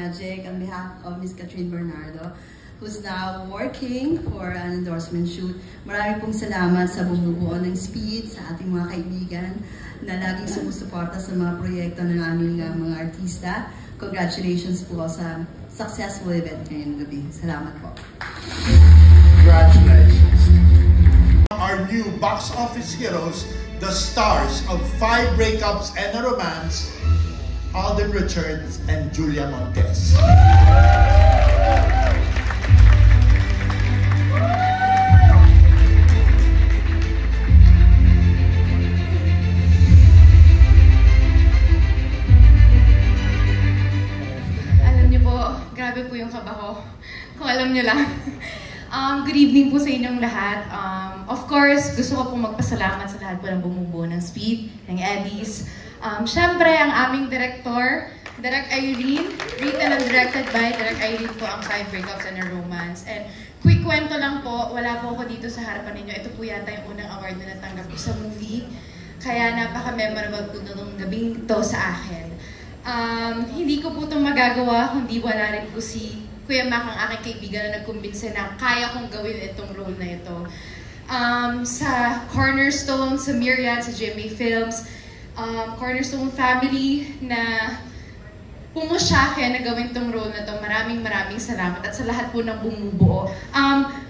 Magic on behalf of Ms. Catherine Bernardo, who's now working for an endorsement shoot. Maraming pong salamat sa bumubuo ng Speed, sa ating mga kaibigan na laging sumusuporta sa mga proyekto ng aming mga artista. Congratulations po sa successful event ngayong gabi. Salamat po. Congratulations. Our new box office heroes, the stars of 5 Breakups and a Romance, Alden Richards and Julia Montes. Alam niyo po, grabe po yung kaba ko. Kung alam niyo lang. Good evening po sa inyong lahat. Of course, gusto ko pong magpasalamat sa lahat po ng bumubuo ng Speed, ng Eddies. Siyempre, ang aming director, Direk Irene, written and directed by Direk Irene po ang 5 Breakups and a Romance. And quick kwento lang po, wala po ako dito sa harapan ninyo. Ito po yata yung unang award na natanggap ko sa movie. Kaya napaka-memorable po nung gabing to sa akin. Hindi ko po itong magagawa, kundi wala rin po si Kuya Mac, ang aking kaibigan na nagkumbinse na kaya kong gawin itong role na ito. Sa Cornerstone, sa Myriad, sa GMA Films, Cornerstone family na pumus sa akin na gawin itong role na ito. Maraming salamat at sa lahat po ng bumubuo.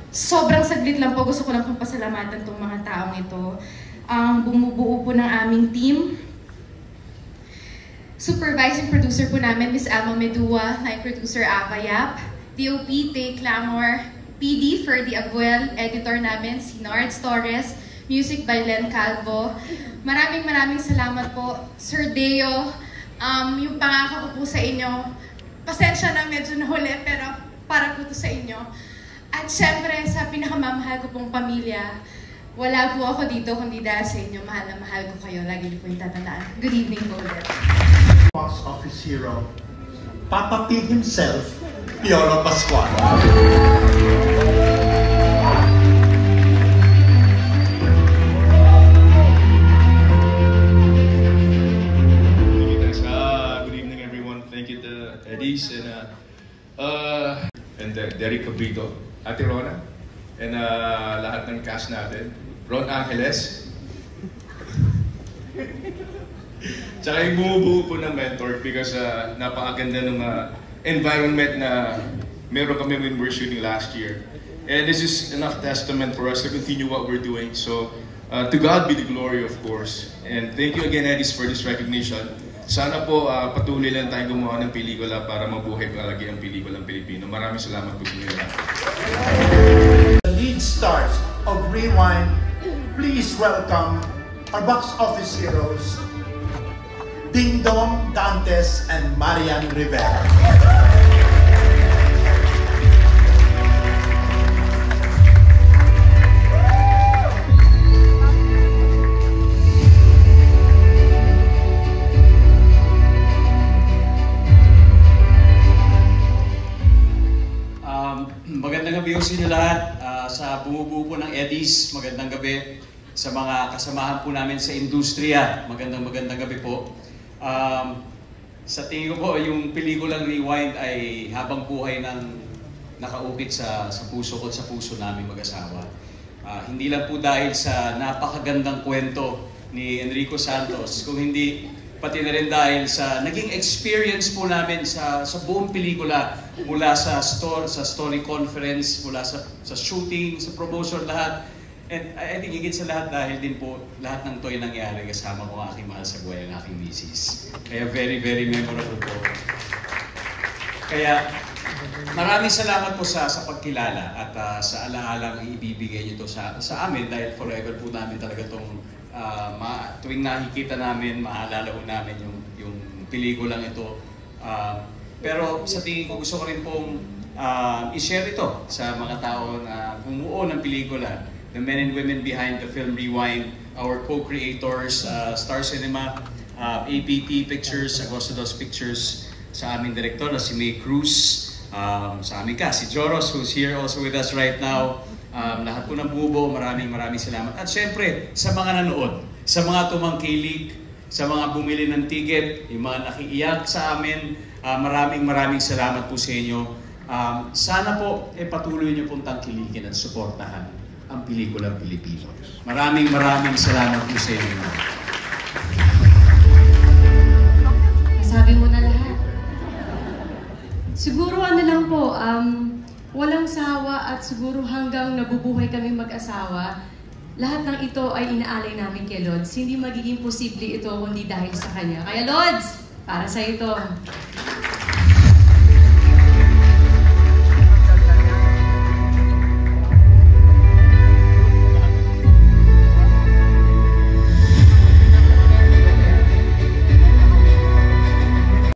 Sobrang saglit lang po, gusto ko lang pong pasalamatan itong mga taong ito. Bumubuo po ng aming team. Supervising producer po namin, Ms. Alma Medua, line producer Ava Yap, DOP, Tay Clamor, PD, Ferdy Abuel, editor namin, si Nards Torres, music by Len Calvo. Maraming salamat po, Sir Deo. Yung pangako ko po sa inyo, pasensya na medyo nahuli, pero para po to sa inyo. At syempre, sa pinakamamahal ko pong pamilya, wala po ako dito kundi dahil sa inyo, mahal na mahal ko kayo. Lagi niyo po yung tatandaan. Good evening po ulit. Box office hero, Papa P himself, Piolo Pascual. Good evening everyone. Thank you to Eddies and Derek Cabrito, Ate Rona, and lahat ng cast natin. Ron Angeles. Tsaka yung bumubuo po ng mentor because napakaganda ng environment na meron kami when we're shooting last year. And this is enough testament for us to continue what we're doing. So, to God be the glory, of course. And thank you again, Eddies, for this recognition. Sana po patuloy lang tayong gumawa ng pelikula para mabuhay palagi ang pelikulang Pilipino. Maraming salamat po sa inyo lahat. The lead stars of Rewind, please welcome our box office heroes, Ding Dong Dantes and Marian Rivera. Magandang gabi sa inyo lahat. Sa bumubuo po ng Eddies, magandang gabi. Sa mga kasamahan po namin sa industriya, magandang gabi po. Sa tingin ko po, yung pelikulang Rewind ay habang buhay ng nakaukit sa puso ko at sa puso namin mag-asawa. Hindi lang po dahil sa napakagandang kwento ni Enrico Santos, kung hindi pati na rin dahil sa naging experience po namin sa buong pelikula, mula sa story conference, mula sa shooting, sa promotion, lahat. And I think higit sa lahat dahil din po lahat ng to'y nangyari kasama ko ang aking mahal sa buhay, ang aking misis. Kaya very memorable po. Kaya maraming salamat po sa pagkilala at sa alaalang ibibigay niyo to sa amin dahil forever po namin talaga itong tuwing nakikita namin, maalala po namin yung pelikulang ito. Pero sa tingin ko gusto ko rin pong i-share ito sa mga tao na bumuo ng pelikula. The men and women behind the film Rewind, our co-creators, Star Cinema, APT Pictures, Agostodos Pictures, sa aming director na si May Cruz, sa amin si Joros, who's here also with us right now. Lahat po ng bumubuo, maraming salamat. At syempre, sa mga nanood, sa mga tumangkilik, sa mga bumili ng ticket, yung mga nakiiyak sa amin, maraming salamat po sa inyo. Sana po patuloy niyo pong tangkilikin at suportahan ang pelikulang Pilipino. Maraming salamat po sa inyo. Sabi mo na lahat. Siguro ano lang po, walang sawa at siguro hanggang nabubuhay kami mag-asawa, lahat ng ito ay inaalay namin kay Lods. Hindi magiging posible ito kundi dahil sa Kanya. Kaya Lods, para sa ito.